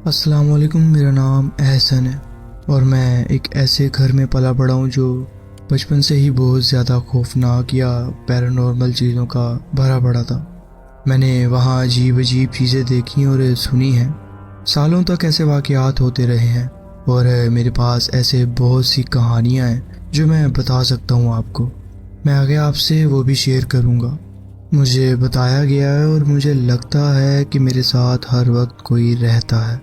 अस्सलाम वालेकुम। मेरा नाम एहसन है और मैं एक ऐसे घर में पला बड़ा हूँ जो बचपन से ही बहुत ज़्यादा खौफनाक या पैरानॉर्मल चीज़ों का भरा पड़ा था। मैंने वहाँ अजीब अजीब चीज़ें देखी और सुनी हैं। सालों तक ऐसे वाक़यात होते रहे हैं और मेरे पास ऐसे बहुत सी कहानियाँ हैं जो मैं बता सकता हूँ आपको। मैं आगे आपसे वो भी शेयर करूँगा। मुझे बताया गया है और मुझे लगता है कि मेरे साथ हर वक्त कोई रहता है।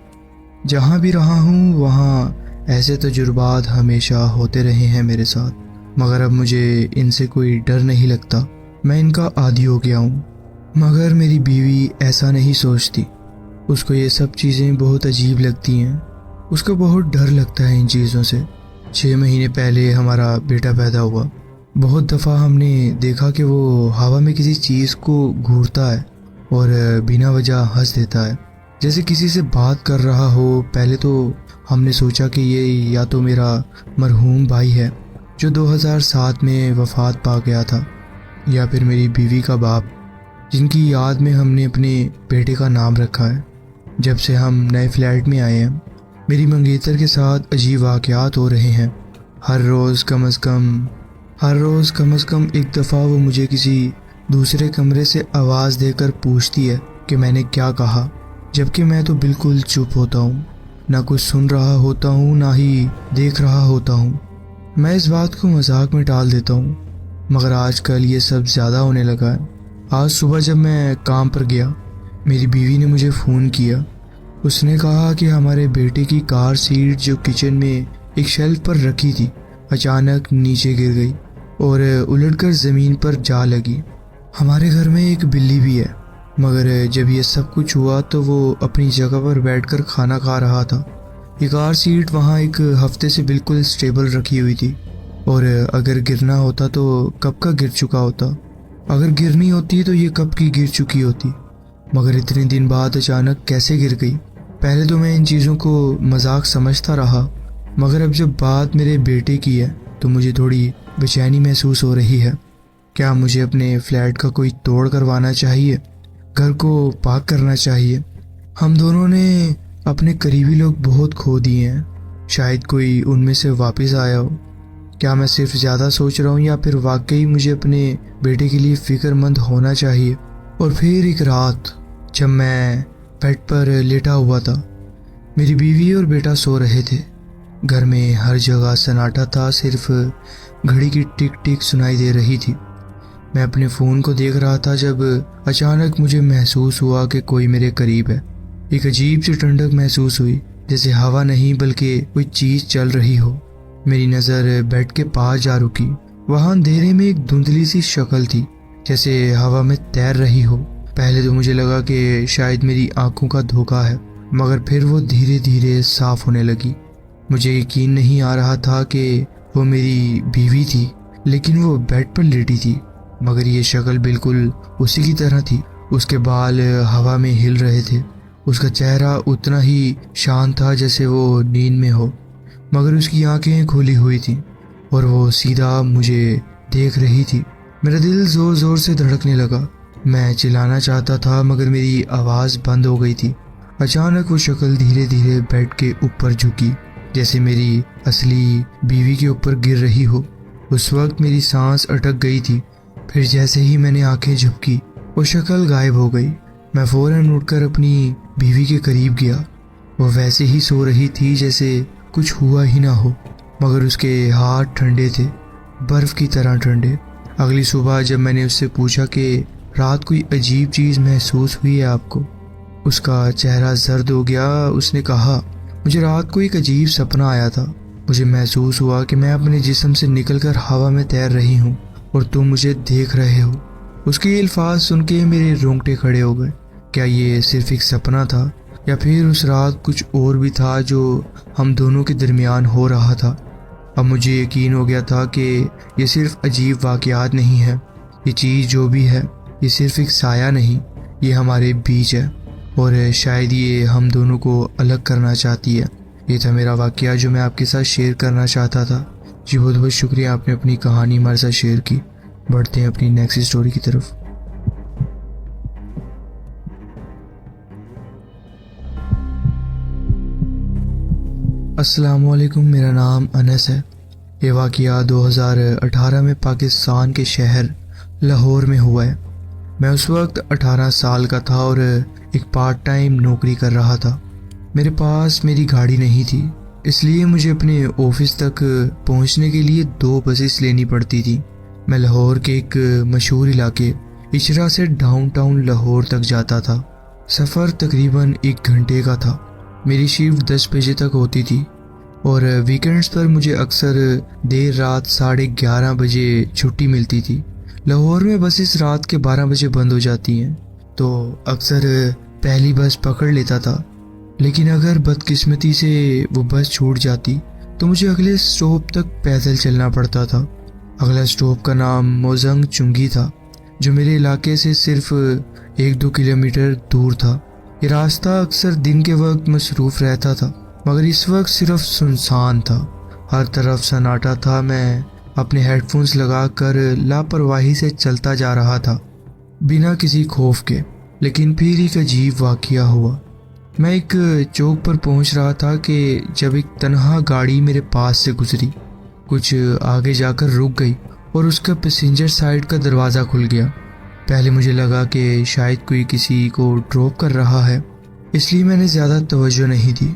जहाँ भी रहा हूँ वहाँ ऐसे तजुर्बात हमेशा होते रहे हैं मेरे साथ, मगर अब मुझे इनसे कोई डर नहीं लगता। मैं इनका आदी हो गया हूँ। मगर मेरी बीवी ऐसा नहीं सोचती। उसको ये सब चीज़ें बहुत अजीब लगती हैं। उसको बहुत डर लगता है इन चीज़ों से। 6 महीने पहले हमारा बेटा पैदा हुआ। बहुत दफ़ा हमने देखा कि वो हवा में किसी चीज़ को घूरता है और बिना वजह हंस देता है, जैसे किसी से बात कर रहा हो। पहले तो हमने सोचा कि ये या तो मेरा मरहूम भाई है जो 2007 में वफ़ात पा गया था, या फिर मेरी बीवी का बाप, जिनकी याद में हमने अपने बेटे का नाम रखा है। जब से हम नए फ्लैट में आए हैं मेरी मंगेतर के साथ अजीब वाक़यात हो रहे हैं। हर रोज़ कम अज़ कम एक दफ़ा वो मुझे किसी दूसरे कमरे से आवाज़ देकर पूछती है कि मैंने क्या कहा, जबकि मैं तो बिल्कुल चुप होता हूँ। ना कुछ सुन रहा होता हूँ ना ही देख रहा होता हूँ। मैं इस बात को मजाक में टाल देता हूँ, मगर आजकल ये सब ज़्यादा होने लगा है। आज सुबह जब मैं काम पर गया मेरी बीवी ने मुझे फ़ोन किया। उसने कहा कि हमारे बेटे की कार सीट जो किचन में एक शेल्फ पर रखी थी अचानक नीचे गिर गई और उलटकर ज़मीन पर जा लगी। हमारे घर में एक बिल्ली भी है, मगर जब ये सब कुछ हुआ तो वो अपनी जगह पर बैठकर खाना खा रहा था। ये कार सीट वहाँ एक हफ्ते से बिल्कुल स्टेबल रखी हुई थी और अगर गिरना होता तो कब का गिर चुका होता। अगर गिरनी होती तो ये कब की गिर चुकी होती, मगर इतने दिन बाद अचानक कैसे गिर गई। पहले तो मैं इन चीज़ों को मजाक समझता रहा, मगर अब जब बात मेरे बेटे की है तो मुझे थोड़ी बेचैनी महसूस हो रही है। क्या मुझे अपने फ्लैट का कोई तोड़ करवाना चाहिए, घर को पाक करना चाहिए? हम दोनों ने अपने करीबी लोग बहुत खो दिए हैं, शायद कोई उनमें से वापस आया हो। क्या मैं सिर्फ ज़्यादा सोच रहा हूँ या फिर वाकई मुझे अपने बेटे के लिए फ़िक्रमंद होना चाहिए? और फिर एक रात जब मैं बेड पर लेटा हुआ था, मेरी बीवी और बेटा सो रहे थे। घर में हर जगह सन्नाटा था, सिर्फ घड़ी की टिक टिक सुनाई दे रही थी। मैं अपने फ़ोन को देख रहा था जब अचानक मुझे महसूस हुआ कि कोई मेरे करीब है। एक अजीब सी ठंडक महसूस हुई, जैसे हवा नहीं बल्कि कोई चीज़ चल रही हो। मेरी नज़र बेड के पास जा रुकी। वहाँ अंधेरे में एक धुंधली सी शक्ल थी, जैसे हवा में तैर रही हो। पहले तो मुझे लगा कि शायद मेरी आंखों का धोखा है, मगर फिर वो धीरे धीरे साफ होने लगी। मुझे यकीन नहीं आ रहा था कि वो मेरी बीवी थी, लेकिन वो बेड पर लेटी थी, मगर ये शक्ल बिल्कुल उसी की तरह थी। उसके बाल हवा में हिल रहे थे। उसका चेहरा उतना ही शांत था जैसे वो नींद में हो, मगर उसकी आंखें खुली हुई थी और वो सीधा मुझे देख रही थी। मेरा दिल जोर जोर से धड़कने लगा। मैं चिल्लाना चाहता था मगर मेरी आवाज़ बंद हो गई थी। अचानक वो शक्ल धीरे धीरे बेड के ऊपर झुकी, जैसे मेरी असली बीवी के ऊपर गिर रही हो। उस वक्त मेरी सांस अटक गई थी। फिर जैसे ही मैंने आंखें झपकी वो शक्ल गायब हो गई। मैं फौरन उठकर अपनी बीवी के करीब गया। वो वैसे ही सो रही थी जैसे कुछ हुआ ही ना हो, मगर उसके हाथ ठंडे थे, बर्फ की तरह ठंडे। अगली सुबह जब मैंने उससे पूछा कि रात कोई अजीब चीज़ महसूस हुई है आपको, उसका चेहरा जर्द हो गया। उसने कहा, मुझे रात को एक अजीब सपना आया था। मुझे महसूस हुआ कि मैं अपने जिस्म से निकलकर हवा में तैर रही हूँ और तुम मुझे देख रहे हो। उसके ये अल्फाज सुन के मेरे रोंगटे खड़े हो गए। क्या ये सिर्फ एक सपना था या फिर उस रात कुछ और भी था जो हम दोनों के दरमियान हो रहा था? अब मुझे यकीन हो गया था कि ये सिर्फ अजीब वाक़यात नहीं है। ये चीज़ जो भी है ये सिर्फ एक साया नहीं, ये हमारे बीच है और शायद ये हम दोनों को अलग करना चाहती है। ये था मेरा वाक़या जो मैं आपके साथ शेयर करना चाहता था। जी बहुत बहुत शुक्रिया, आपने अपनी कहानी हमारे साथ शेयर की। बढ़ते हैं अपनी नेक्स्ट स्टोरी की तरफ। अस्सलामुअलैकुम, मेरा नाम अनस है। ये वाक़या 2018 में पाकिस्तान के शहर लाहौर में हुआ है। मैं उस वक्त 18 साल का था और एक पार्ट टाइम नौकरी कर रहा था। मेरे पास मेरी गाड़ी नहीं थी, इसलिए मुझे अपने ऑफिस तक पहुंचने के लिए 2 बसेस लेनी पड़ती थी। मैं लाहौर के एक मशहूर इलाके इचरा से डाउनटाउन लाहौर तक जाता था। सफ़र तकरीबन 1 घंटे का था। मेरी शिफ्ट 10 बजे तक होती थी और वीकेंड्स पर मुझे अक्सर देर रात 11:30 बजे छुट्टी मिलती थी। लाहौर में बसेस रात के 12 बजे बंद हो जाती हैं, तो अक्सर पहली बस पकड़ लेता था। लेकिन अगर बदकिस्मती से वो बस छूट जाती तो मुझे अगले स्टॉप तक पैदल चलना पड़ता था। अगला स्टॉप का नाम मोजंग चुंगी था, जो मेरे इलाके से सिर्फ 1-2 किलोमीटर दूर था। ये रास्ता अक्सर दिन के वक्त मसरूफ़ रहता था, मगर इस वक्त सिर्फ सुनसान था। हर तरफ सन्नाटा था। मैं अपने हेडफोन्स लगाकर लापरवाही से चलता जा रहा था, बिना किसी खौफ के। लेकिन फिर एक अजीब वाक़या हुआ। मैं एक चौक पर पहुंच रहा था कि जब एक तन्हा गाड़ी मेरे पास से गुजरी। कुछ आगे जाकर रुक गई और उसका पैसेंजर साइड का दरवाज़ा खुल गया। पहले मुझे लगा कि शायद कोई किसी को ड्रॉप कर रहा है, इसलिए मैंने ज़्यादा तवज्जो नहीं दी।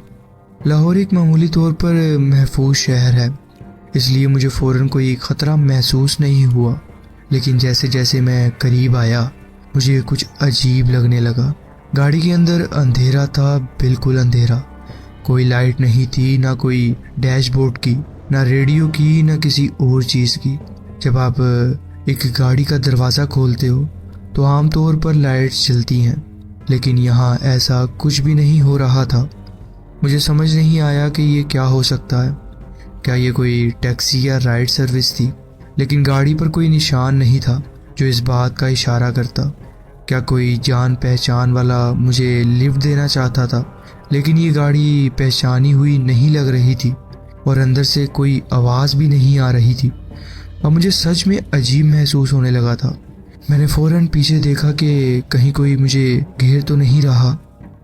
लाहौर एक मामूली तौर पर महफूज शहर है, इसलिए मुझे फ़ौरन कोई ख़तरा महसूस नहीं हुआ। लेकिन जैसे जैसे मैं करीब आया, मुझे कुछ अजीब लगने लगा। गाड़ी के अंदर अंधेरा था, बिल्कुल अंधेरा। कोई लाइट नहीं थी, ना कोई डैशबोर्ड की, ना रेडियो की, ना किसी और चीज़ की। जब आप एक गाड़ी का दरवाज़ा खोलते हो तो आमतौर पर लाइट्स जलती हैं, लेकिन यहाँ ऐसा कुछ भी नहीं हो रहा था। मुझे समझ नहीं आया कि ये क्या हो सकता है। क्या ये कोई टैक्सी या राइड सर्विस थी? लेकिन गाड़ी पर कोई निशान नहीं था जो इस बात का इशारा करता। क्या कोई जान पहचान वाला मुझे लिफ्ट देना चाहता था? लेकिन ये गाड़ी पहचानी हुई नहीं लग रही थी और अंदर से कोई आवाज़ भी नहीं आ रही थी। अब मुझे सच में अजीब महसूस होने लगा था। मैंने फ़ौरन पीछे देखा कि कहीं कोई मुझे घेर तो नहीं रहा।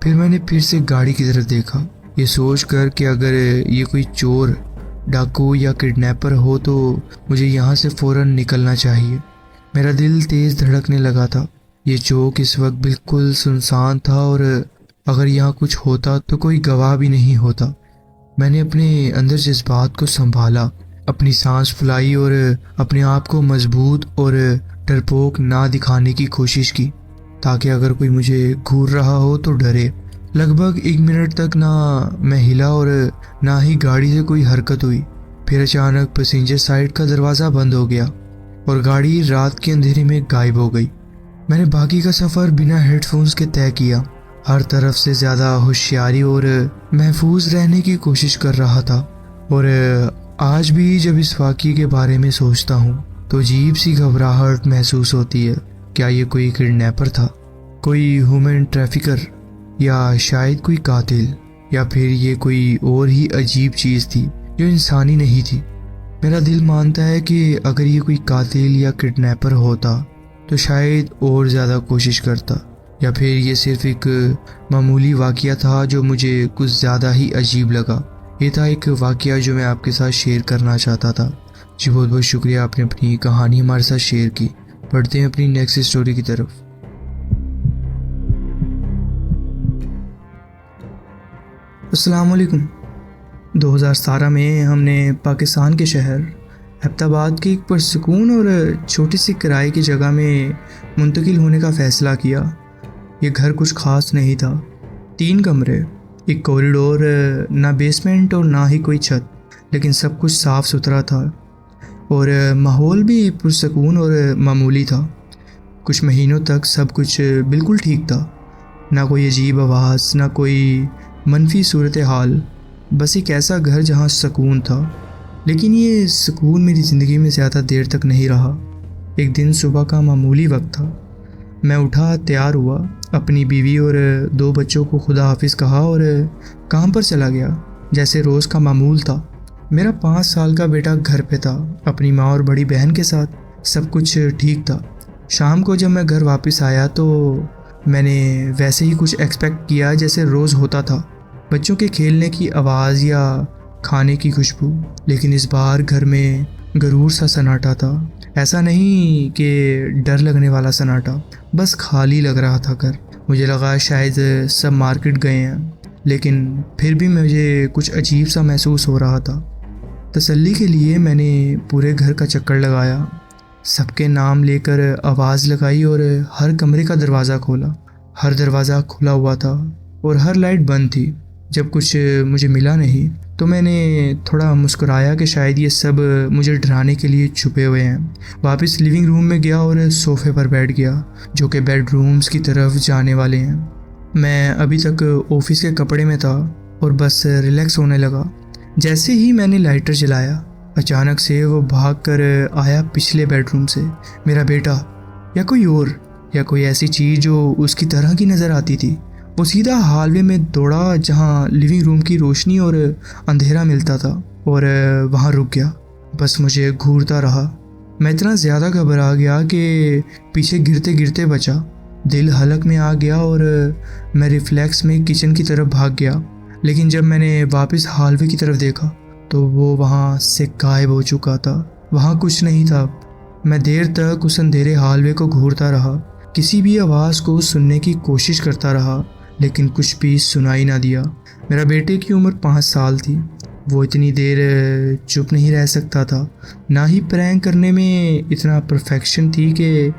फिर मैंने फिर से गाड़ी की तरफ देखा, ये सोच कर कि अगर ये कोई चोर, डाकू या किडनैपर हो तो मुझे यहाँ से फ़ौरन निकलना चाहिए। मेरा दिल तेज़ धड़कने लगा था। ये चौक इस वक्त बिल्कुल सुनसान था और अगर यहाँ कुछ होता तो कोई गवाह भी नहीं होता। मैंने अपने अंदर जज्बात को संभाला, अपनी सांस फुलाई और अपने आप को मजबूत और डरपोक ना दिखाने की कोशिश की, ताकि अगर कोई मुझे घूर रहा हो तो डरे। लगभग 1 मिनट तक ना मैं हिला और ना ही गाड़ी से कोई हरकत हुई। फिर अचानक पैसेंजर साइड का दरवाज़ा बंद हो गया और गाड़ी रात के अंधेरे में गायब हो गई। मैंने बाकी का सफ़र बिना हेडफोन्स के तय किया, हर तरफ से ज़्यादा होशियारी और महफूज रहने की कोशिश कर रहा था। और आज भी जब इस वाक़ये के बारे में सोचता हूँ तो अजीब सी घबराहट महसूस होती है। क्या ये कोई किडनैपर था, कोई ह्यूमन ट्रैफिकर, या शायद कोई कातिल, या फिर ये कोई और ही अजीब चीज़ थी जो इंसानी नहीं थी। मेरा दिल मानता है कि अगर ये कोई कातिल या किडनैपर होता तो शायद और ज़्यादा कोशिश करता, या फिर ये सिर्फ एक मामूली वाक़या था जो मुझे कुछ ज़्यादा ही अजीब लगा। ये था एक वाक़या जो मैं आपके साथ शेयर करना चाहता था। जी बहुत बहुत शुक्रिया, आपने अपनी कहानी हमारे साथ शेयर की। बढ़ते हैं अपनी नेक्स्ट स्टोरी की तरफ। अस्सलाम वालेकुम। 2017 में हमने पाकिस्तान के शहर हैदराबाद की एक पुरसुकून और छोटी सी किराए की जगह में मुंतकिल होने का फ़ैसला किया। ये घर कुछ ख़ास नहीं था। 3 कमरे, एक कॉरिडोर, ना बेसमेंट और ना ही कोई छत, लेकिन सब कुछ साफ़ सुथरा था और माहौल भी पुरसुकून और मामूली था। कुछ महीनों तक सब कुछ बिल्कुल ठीक था, ना कोई अजीब आवाज़, ना कोई मनफी सूरत हाल, बस एक ऐसा घर जहाँ सुकून था। लेकिन ये सुकून मेरी ज़िंदगी में ज़्यादा देर तक नहीं रहा। एक दिन सुबह का मामूली वक्त था। मैं उठा, तैयार हुआ, अपनी बीवी और 2 बच्चों को खुदा हाफिज़ कहा और काम पर चला गया जैसे रोज़ का मामूल था। मेरा 5 साल का बेटा घर पे था अपनी माँ और बड़ी बहन के साथ। सब कुछ ठीक था। शाम को जब मैं घर वापस आया तो मैंने वैसे ही कुछ एक्सपेक्ट किया जैसे रोज़ होता था। बच्चों के खेलने की आवाज़ या खाने की खुशबू। लेकिन इस बार घर में गरूर सा सन्नाटा था। ऐसा नहीं कि डर लगने वाला सन्नाटा, बस खाली लग रहा था घर। मुझे लगा शायद सब मार्केट गए हैं, लेकिन फिर भी मुझे कुछ अजीब सा महसूस हो रहा था। तसल्ली के लिए मैंने पूरे घर का चक्कर लगाया, सबके नाम लेकर आवाज़ लगाई और हर कमरे का दरवाज़ा खोला। हर दरवाज़ा खुला हुआ था और हर लाइट बंद थी। जब कुछ मुझे मिला नहीं तो मैंने थोड़ा मुस्कुराया कि शायद ये सब मुझे डराने के लिए छुपे हुए हैं। वापस लिविंग रूम में गया और सोफ़े पर बैठ गया, जो कि बेडरूम्स की तरफ जाने वाले हैं। मैं अभी तक ऑफिस के कपड़े में था और बस रिलैक्स होने लगा। जैसे ही मैंने लाइटर जलाया, अचानक से वो भाग कर आया पिछले बेडरूम से। मेरा बेटा या कोई और, या कोई ऐसी चीज़ जो उसकी तरह की नज़र आती थी। वो सीधा हालवे में दौड़ा जहाँ लिविंग रूम की रोशनी और अंधेरा मिलता था, और वहाँ रुक गया। बस मुझे घूरता रहा। मैं इतना ज़्यादा घबरा गया कि पीछे गिरते गिरते बचा। दिल हलक में आ गया और मैं रिफ्लेक्स में किचन की तरफ भाग गया। लेकिन जब मैंने वापस हालवे की तरफ देखा तो वो वहाँ से गायब हो चुका था। वहाँ कुछ नहीं था। मैं देर तक उस अंधेरे हालवे को घूरता रहा, किसी भी आवाज़ को सुनने की कोशिश करता रहा, लेकिन कुछ भी सुनाई ना दिया। मेरा बेटे की उम्र 5 साल थी। वो इतनी देर चुप नहीं रह सकता था। ना ही प्रैंक करने में इतना परफेक्शन थी कि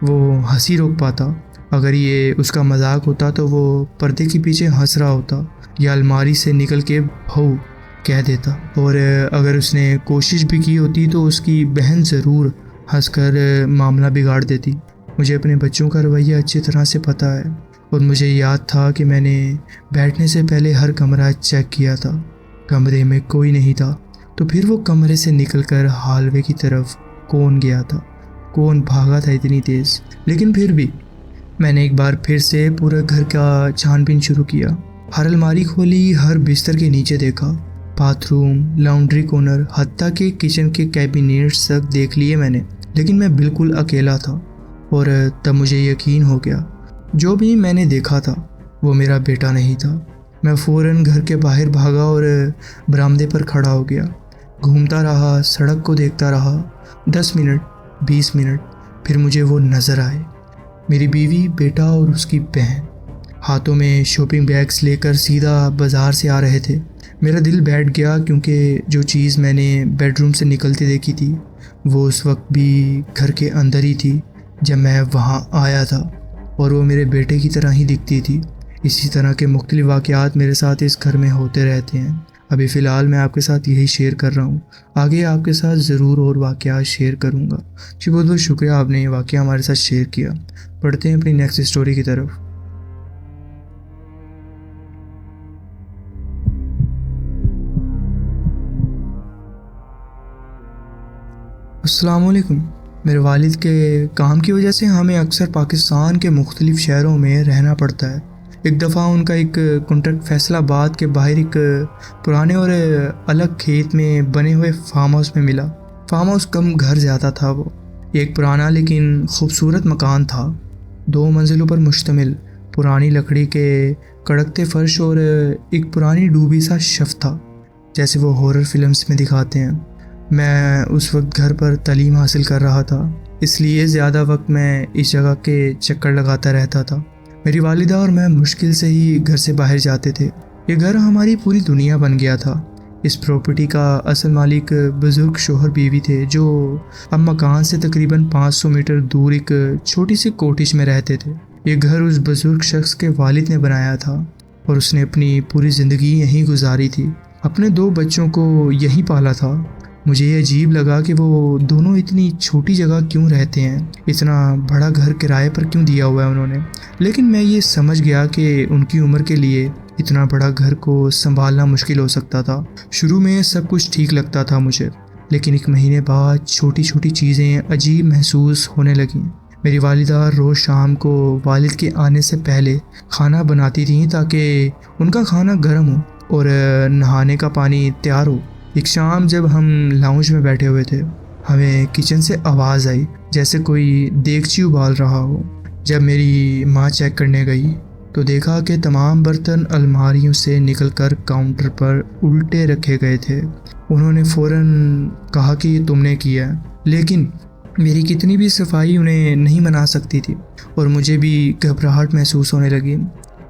वो हंसी रोक पाता। अगर ये उसका मजाक होता तो वो पर्दे के पीछे हंस रहा होता या अलमारी से निकल के भाऊ कह देता। और अगर उसने कोशिश भी की होती तो उसकी बहन ज़रूर हंसकर मामला बिगाड़ देती। मुझे अपने बच्चों का रवैया अच्छी तरह से पता है, और मुझे याद था कि मैंने बैठने से पहले हर कमरा चेक किया था। कमरे में कोई नहीं था। तो फिर वो कमरे से निकलकर हालवे की तरफ कौन गया था? कौन भागा था इतनी तेज़? लेकिन फिर भी मैंने एक बार फिर से पूरे घर का छानबीन शुरू किया। हर अलमारी खोली, हर बिस्तर के नीचे देखा, बाथरूम, लॉन्ड्री कॉर्नर, हत्ता के किचन के कैबिनेट्स तक देख लिए मैंने। लेकिन मैं बिल्कुल अकेला था। और तब मुझे यकीन हो गया, जो भी मैंने देखा था वो मेरा बेटा नहीं था। मैं फ़ौरन घर के बाहर भागा और बरामदे पर खड़ा हो गया। घूमता रहा, सड़क को देखता रहा। 10 मिनट, 20 मिनट, फिर मुझे वो नज़र आए। मेरी बीवी, बेटा और उसकी बहन हाथों में शॉपिंग बैग्स लेकर सीधा बाज़ार से आ रहे थे। मेरा दिल बैठ गया, क्योंकि जो चीज़ मैंने बेडरूम से निकलती देखी थी वो उस वक्त भी घर के अंदर ही थी जब मैं वहाँ आया था, और वो मेरे बेटे की तरह ही दिखती थी। इसी तरह के मुख्तलिफ वाक़यात मेरे साथ इस घर में होते रहते हैं। अभी फ़िलहाल मैं आपके साथ यही शेयर कर रहा हूँ। आगे आपके साथ ज़रूर और वाक़यात शेयर करूँगा। जी बहुत बहुत शुक्रिया, आपने ये वाक़या हमारे साथ शेयर किया। पढ़ते हैं अपनी नेक्स्ट स्टोरी की तरफ। अस्सलामुअलैकुम। मेरे वालिद के काम की वजह से हमें अक्सर पाकिस्तान के मुख्तलिफ़ शहरों में रहना पड़ता है। एक दफ़ा उनका एक कॉन्ट्रैक्ट फैसलाबाद के बाहर एक पुराने और अलग खेत में बने हुए फार्म हाउस में मिला। फार्म हाउस कम घर ज़्यादा था। वो एक पुराना लेकिन खूबसूरत मकान था, 2 मंजिलों पर मुश्तमिल। पुरानी लकड़ी के कड़कते फर्श और एक पुरानी डूबी सा शफ था, जैसे वो हॉरर फिल्म्स में दिखाते हैं। मैं उस वक्त घर पर तालीम हासिल कर रहा था, इसलिए ज़्यादा वक्त मैं इस जगह के चक्कर लगाता रहता था। मेरी वालिदा और मैं मुश्किल से ही घर से बाहर जाते थे। ये घर हमारी पूरी दुनिया बन गया था। इस प्रॉपर्टी का असल मालिक बुज़ुर्ग शोहर बीवी थे, जो अब मकान से तकरीबन 500 मीटर दूर एक छोटी सी कोठिश में रहते थे। ये घर उस बुज़ुर्ग शख्स के वालिद ने बनाया था और उसने अपनी पूरी ज़िंदगी यहीं गुजारी थी। अपने 2 बच्चों को यहीं पाला था। मुझे ये अजीब लगा कि वो दोनों इतनी छोटी जगह क्यों रहते हैं, इतना बड़ा घर किराए पर क्यों दिया हुआ है उन्होंने। लेकिन मैं ये समझ गया कि उनकी उम्र के लिए इतना बड़ा घर को संभालना मुश्किल हो सकता था। शुरू में सब कुछ ठीक लगता था मुझे, लेकिन 1 महीने बाद छोटी छोटी चीज़ें अजीब महसूस होने लगीं। मेरी वालिदा रोज़ शाम को वालिद के आने से पहले खाना बनाती थीं ताकि उनका खाना गर्म हो और नहाने का पानी तैयार हो। एक शाम जब हम लाउंज में बैठे हुए थे, हमें किचन से आवाज़ आई जैसे कोई देगची उबाल रहा हो। जब मेरी माँ चेक करने गई तो देखा कि तमाम बर्तन अलमारियों से निकलकर काउंटर पर उल्टे रखे गए थे। उन्होंने फ़ौरन कहा कि ये तुमने किया है, लेकिन मेरी कितनी भी सफाई उन्हें नहीं मना सकती थी और मुझे भी घबराहट महसूस होने लगी।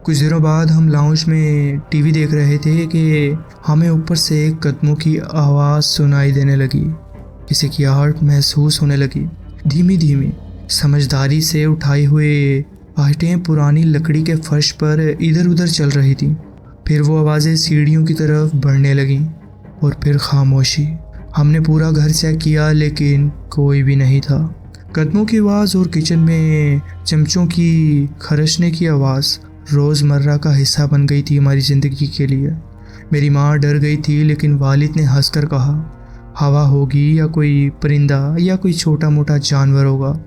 कुछ दिनों बाद हम लाउंज में टीवी देख रहे थे कि हमें ऊपर से कदमों की आवाज़ सुनाई देने लगी। किसी की आहट महसूस होने लगी। धीमी धीमी समझदारी से उठाए हुए आहटें पुरानी लकड़ी के फर्श पर इधर उधर चल रही थीं। फिर वो आवाज़ें सीढ़ियों की तरफ बढ़ने लगीं और फिर खामोशी। हमने पूरा घर चेक किया लेकिन कोई भी नहीं था। कदमों की आवाज़ और किचन में चमचों की खरचने की आवाज़ रोज़मर्रा का हिस्सा बन गई थी हमारी ज़िंदगी के लिए। मेरी माँ डर गई थी, लेकिन वालिद ने हंसकर कहा, हवा होगी या कोई परिंदा या कोई छोटा मोटा जानवर होगा।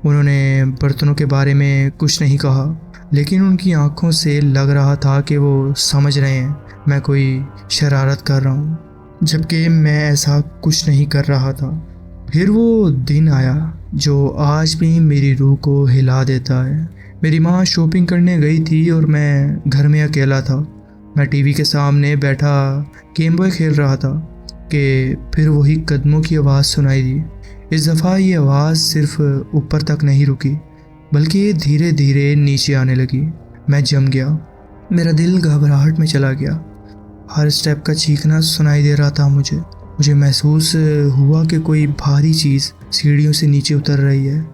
उन्होंने बर्तनों के बारे में कुछ नहीं कहा, लेकिन उनकी आंखों से लग रहा था कि वो समझ रहे हैं मैं कोई शरारत कर रहा हूँ, जबकि मैं ऐसा कुछ नहीं कर रहा था। फिर वो दिन आया जो आज भी मेरी रूह को हिला देता है। मेरी माँ शॉपिंग करने गई थी और मैं घर में अकेला था। मैं टीवी के सामने बैठा गेम बॉय खेल रहा था कि फिर वही कदमों की आवाज़ सुनाई दी। इस दफ़ा ये आवाज़ सिर्फ ऊपर तक नहीं रुकी, बल्कि ये धीरे धीरे नीचे आने लगी। मैं जम गया। मेरा दिल घबराहट में चला गया। हर स्टेप का चीखना सुनाई दे रहा था मुझे महसूस हुआ कि कोई भारी चीज़ सीढ़ियों से नीचे उतर रही है।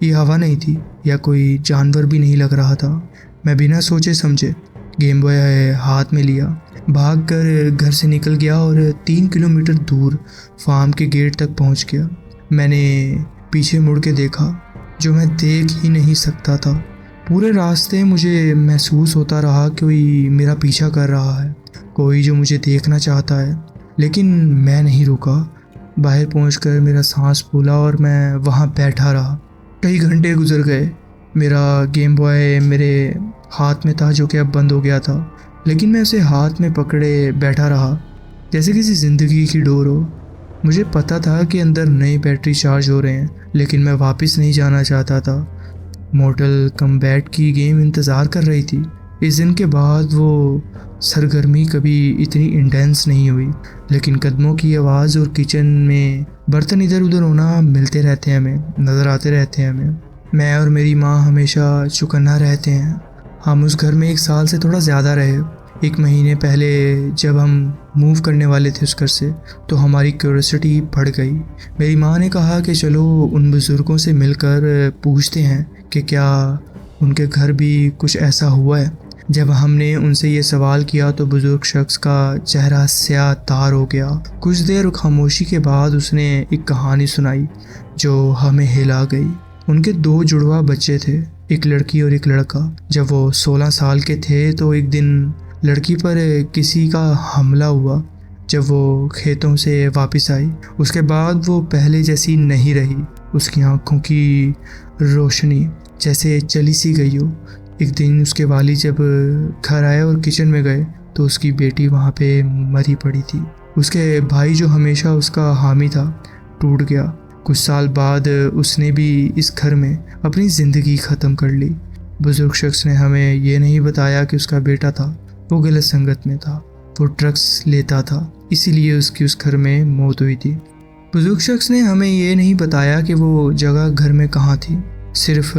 ये हवा नहीं थी या कोई जानवर भी नहीं लग रहा था। मैं बिना सोचे समझे गेम बॉय हाथ में लिया, भागकर घर से निकल गया और 3 किलोमीटर दूर फार्म के गेट तक पहुंच गया। मैंने पीछे मुड़ के देखा, जो मैं देख ही नहीं सकता था। पूरे रास्ते मुझे महसूस होता रहा कि कोई मेरा पीछा कर रहा है, कोई जो मुझे देखना चाहता है, लेकिन मैं नहीं रुका। बाहर पहुंचकर मेरा सांस फूला और मैं वहां बैठा रहा। कई घंटे गुजर गए। मेरा गेम बॉय मेरे हाथ में था, जो कि अब बंद हो गया था, लेकिन मैं उसे हाथ में पकड़े बैठा रहा जैसे किसी ज़िंदगी की डोर हो। मुझे पता था कि अंदर नई बैटरी चार्ज हो रहे हैं, लेकिन मैं वापस नहीं जाना चाहता था। मॉर्टल कॉम्बैट की गेम इंतज़ार कर रही थी। इस दिन के बाद वो सरगर्मी कभी इतनी इंटेंस नहीं हुई, लेकिन कदमों की आवाज़ और किचन में बर्तन इधर उधर होना मिलते रहते हैं, हमें नज़र आते रहते हैं। मैं और मेरी माँ हमेशा चौकन्ना रहते हैं। हम उस घर में 1 साल से थोड़ा ज़्यादा रहे। 1 महीने पहले जब हम मूव करने वाले थे उस घर से, तो हमारी क्यूरियोसिटी बढ़ गई। मेरी माँ ने कहा कि चलो उन बुज़ुर्गों से मिलकर पूछते हैं कि क्या उनके घर भी कुछ ऐसा हुआ है। जब हमने उनसे ये सवाल किया तो बुजुर्ग शख्स का चेहरा स्याह तार हो गया। कुछ देर खामोशी के बाद उसने एक कहानी सुनाई जो हमें हिला गई। उनके 2 जुड़वा बच्चे थे, एक लड़की और एक लड़का। जब वो 16 साल के थे तो एक दिन लड़की पर किसी का हमला हुआ। जब वो खेतों से वापस आई, उसके बाद वो पहले जैसी नहीं रही। उसकी आंखों की रोशनी जैसे चली सी गई हो। एक दिन उसके वालिद जब घर आए और किचन में गए तो उसकी बेटी वहाँ पे मरी पड़ी थी। उसके भाई जो हमेशा उसका हामी था, टूट गया। कुछ साल बाद उसने भी इस घर में अपनी ज़िंदगी ख़त्म कर ली। बुजुर्ग शख्स ने हमें ये नहीं बताया कि उसका बेटा था, वो गलत संगत में था, वो ड्रग्स लेता था, इसीलिए उसकी उस घर में मौत हुई थी। बुजुर्ग शख्स ने हमें ये नहीं बताया कि वो जगह घर में कहाँ थी, सिर्फ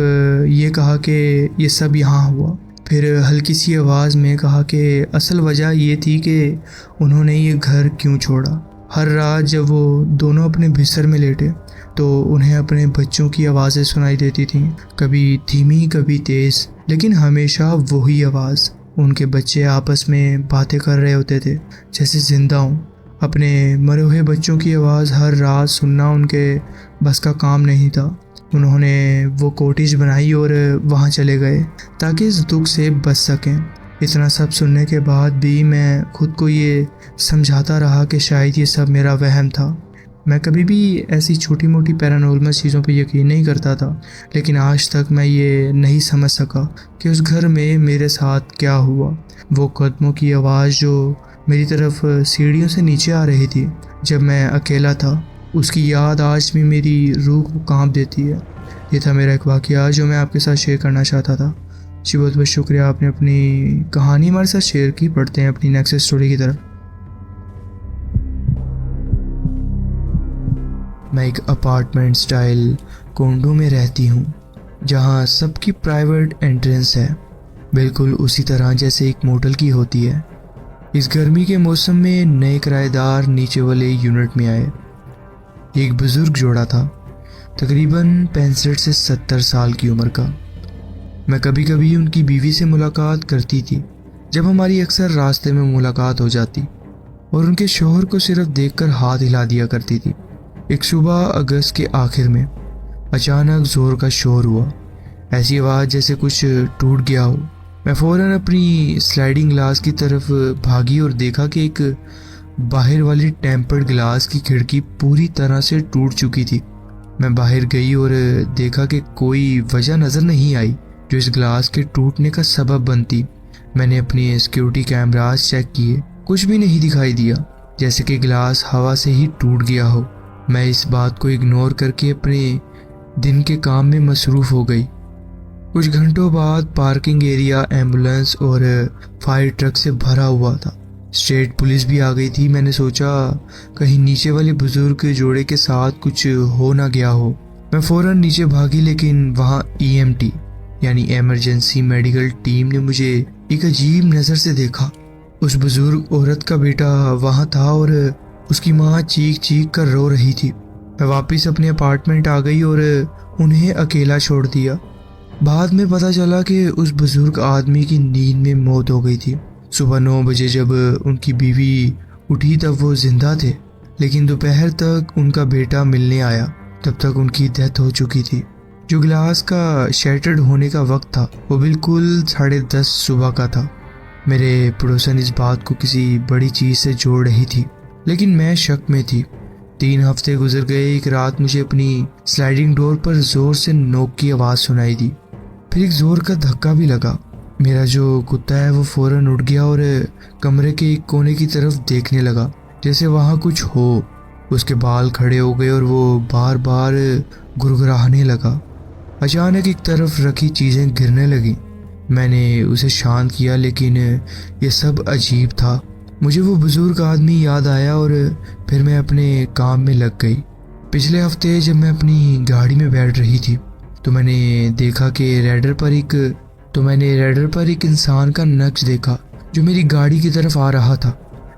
ये कहा कि ये सब यहाँ हुआ। फिर हल्की सी आवाज़ में कहा कि असल वजह ये थी कि उन्होंने ये घर क्यों छोड़ा। हर रात जब वो दोनों अपने बिस्तर में लेटे तो उन्हें अपने बच्चों की आवाज़ें सुनाई देती थीं, कभी धीमी कभी तेज़, लेकिन हमेशा वही आवाज़। उनके बच्चे आपस में बातें कर रहे होते थे जैसे जिंदा हों। अपने मरे हुए बच्चों की आवाज़ हर रात सुनना उनके बस का काम नहीं था। उन्होंने वो कॉटेज बनाई और वहाँ चले गए ताकि इस दुख से बच सकें। इतना सब सुनने के बाद भी मैं खुद को ये समझाता रहा कि शायद ये सब मेरा वहम था। मैं कभी भी ऐसी छोटी मोटी पैरानॉर्मल चीज़ों पे यकीन नहीं करता था, लेकिन आज तक मैं ये नहीं समझ सका कि उस घर में मेरे साथ क्या हुआ। वो कदमों की आवाज़ जो मेरी तरफ सीढ़ियों से नीचे आ रही थी जब मैं अकेला था, उसकी याद आज भी मेरी रूह को कांप देती है। ये था मेरा एक वाक़या जो मैं आपके साथ शेयर करना चाहता था। जी बहुत बहुत शुक्रिया, आपने अपनी कहानी हमारे साथ शेयर की। पढ़ते हैं अपनी नेक्स्ट स्टोरी की तरफ। मैं एक अपार्टमेंट स्टाइल कोंडो में रहती हूँ जहाँ सबकी प्राइवेट एंट्रेंस है, बिल्कुल उसी तरह जैसे एक मोटल की होती है। इस गर्मी के मौसम में नए किराएदार नीचे वाले यूनिट में आए। एक बुजुर्ग जोड़ा था, तकरीबन 65 से 70 साल की उम्र का। मैं कभी कभी उनकी बीवी से मुलाकात करती थी, जब हमारी अक्सर रास्ते में मुलाकात हो जाती, और उनके शौहर को सिर्फ देखकर हाथ हिला दिया करती थी। एक सुबह अगस्त के आखिर में अचानक जोर का शोर हुआ, ऐसी आवाज़ जैसे कुछ टूट गया हो। मैं फ़ौरन अपनी स्लाइडिंग ग्लास की तरफ भागी और देखा कि एक बाहर वाली टेम्पर्ड ग्लास की खिड़की पूरी तरह से टूट चुकी थी। मैं बाहर गई और देखा कि कोई वजह नज़र नहीं आई जो इस ग्लास के टूटने का सबब बनती। मैंने अपनी सिक्योरिटी कैमरास चेक किए, कुछ भी नहीं दिखाई दिया, जैसे कि ग्लास हवा से ही टूट गया हो। मैं इस बात को इग्नोर करके अपने दिन के काम में मसरूफ़ हो गई। कुछ घंटों बाद पार्किंग एरिया एम्बुलेंस और फायर ट्रक से भरा हुआ था। स्टेट पुलिस भी आ गई थी। मैंने सोचा कहीं नीचे वाले बुजुर्ग जोड़े के साथ कुछ हो ना गया हो। मैं फ़ौरन नीचे भागी, लेकिन वहाँ EMT यानी इमरजेंसी मेडिकल टीम ने मुझे एक अजीब नज़र से देखा। उस बुजुर्ग औरत का बेटा वहाँ था और उसकी माँ चीख चीख कर रो रही थी। मैं वापस अपने अपार्टमेंट आ गई और उन्हें अकेला छोड़ दिया। बाद में पता चला कि उस बुजुर्ग आदमी की नींद में मौत हो गई थी। सुबह 9 बजे जब उनकी बीवी उठी तब वो जिंदा थे, लेकिन दोपहर तक उनका बेटा मिलने आया, तब तक उनकी डेथ हो चुकी थी। जो ग्लास का शैटर्ड होने का वक्त था वो बिल्कुल 10:30 सुबह का था। मेरे पड़ोसन इस बात को किसी बड़ी चीज़ से जोड़ रही थी, लेकिन मैं शक में थी। 3 हफ्ते गुजर गए। एक रात मुझे अपनी स्लाइडिंग डोर पर जोर से नोक की आवाज़ सुनाई दी। फिर एक जोर का धक्का भी लगा। मेरा जो कुत्ता है वो फौरन उठ गया और कमरे के एक कोने की तरफ देखने लगा, जैसे वहाँ कुछ हो। उसके बाल खड़े हो गए और वो बार बार गुरगुराने लगा। अचानक एक तरफ रखी चीज़ें गिरने लगीं। मैंने उसे शांत किया, लेकिन ये सब अजीब था। मुझे वो बुजुर्ग आदमी याद आया और फिर मैं अपने काम में लग गई। पिछले हफ्ते जब मैं अपनी गाड़ी में बैठ रही थी तो मैंने देखा कि रैडर पर एक इंसान का नक्श देखा जो मेरी गाड़ी की तरफ आ रहा था।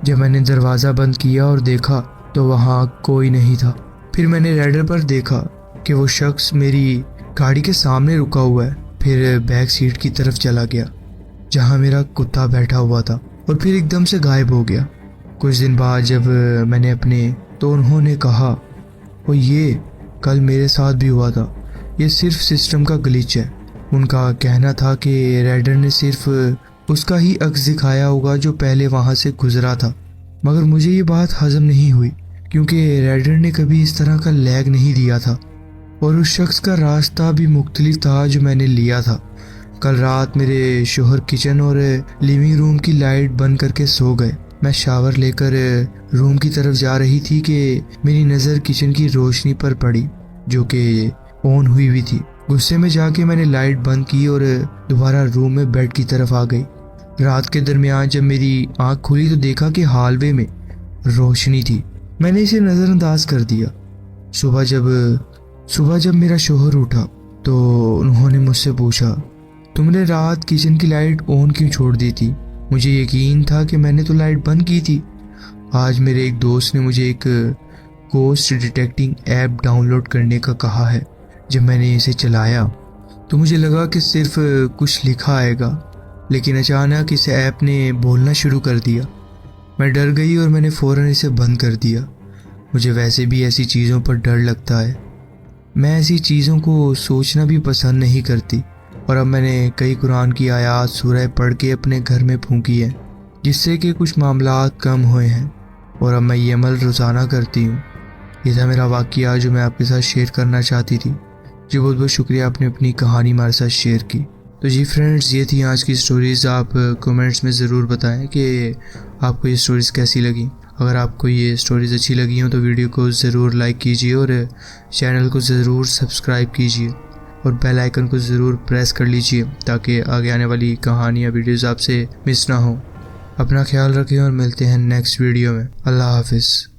जब मैंने दरवाज़ा बंद किया और देखा तो वहाँ कोई नहीं था। फिर मैंने रैडर पर देखा कि वो शख्स मेरी गाड़ी के सामने रुका हुआ है, फिर बैक सीट की तरफ चला गया जहाँ मेरा कुत्ता बैठा हुआ था, और फिर एकदम से गायब हो गया। कुछ दिन बाद जब मैंने अपने तो उन्होंने कहा वो ये कल मेरे साथ भी हुआ था, ये सिर्फ सिस्टम का ग्लिच है। उनका कहना था कि राइडर ने सिर्फ उसका ही अक्स दिखाया होगा जो पहले वहाँ से गुजरा था, मगर मुझे ये बात हजम नहीं हुई क्योंकि राइडर ने कभी इस तरह का लैग नहीं दिया था और उस शख्स का रास्ता भी मुख्तलिफ था जो मैंने लिया था। कल रात मेरे शोहर किचन और लिविंग रूम की लाइट बंद करके सो गए। मैं शावर लेकर रूम की तरफ जा रही थी कि मेरी नज़र किचन की रोशनी पर पड़ी जो कि ऑन हुई थी। गुस्से में जाके मैंने लाइट बंद की और दोबारा रूम में बेड की तरफ आ गई। रात के दरमियान जब मेरी आंख खुली तो देखा कि हालवे में रोशनी थी। मैंने इसे नज़रअंदाज कर दिया। सुबह जब मेरा शोहर उठा तो उन्होंने मुझसे पूछा, तुमने रात किचन की लाइट ऑन क्यों छोड़ दी थी? मुझे यकीन था कि मैंने तो लाइट बंद की थी। आज मेरे एक दोस्त ने मुझे एक गोस्ट डिटेक्टिंग ऐप डाउनलोड करने का कहा है। जब मैंने इसे चलाया तो मुझे लगा कि सिर्फ कुछ लिखा आएगा, लेकिन अचानक इस ऐप ने बोलना शुरू कर दिया। मैं डर गई और मैंने फ़ौरन इसे बंद कर दिया। मुझे वैसे भी ऐसी चीज़ों पर डर लगता है। मैं ऐसी चीज़ों को सोचना भी पसंद नहीं करती और अब मैंने कई कुरान की आयात सूरह पढ़ के अपने घर में फूंकी है जिससे कि कुछ मामलात कम हुए हैं और अब मैं ये अमल रोज़ाना करती हूँ। ये था मेरा वाक़या जो मैं आपके साथ शेयर करना चाहती थी। जी बहुत बहुत शुक्रिया, आपने अपनी कहानी हमारे साथ शेयर की। तो जी फ्रेंड्स, ये थी आज की स्टोरीज़। आप कमेंट्स में ज़रूर बताएं कि आपको ये स्टोरीज़ कैसी लगी। अगर आपको ये स्टोरीज़ अच्छी लगी हो तो वीडियो को ज़रूर लाइक कीजिए और चैनल को ज़रूर सब्सक्राइब कीजिए और बेल आइकन को ज़रूर प्रेस कर लीजिए ताकि आगे आने वाली कहानियाँ वीडियोज़ आपसे मिस ना हो। अपना ख्याल रखें और मिलते हैं नेक्स्ट वीडियो में। अल्लाह हाफिज़।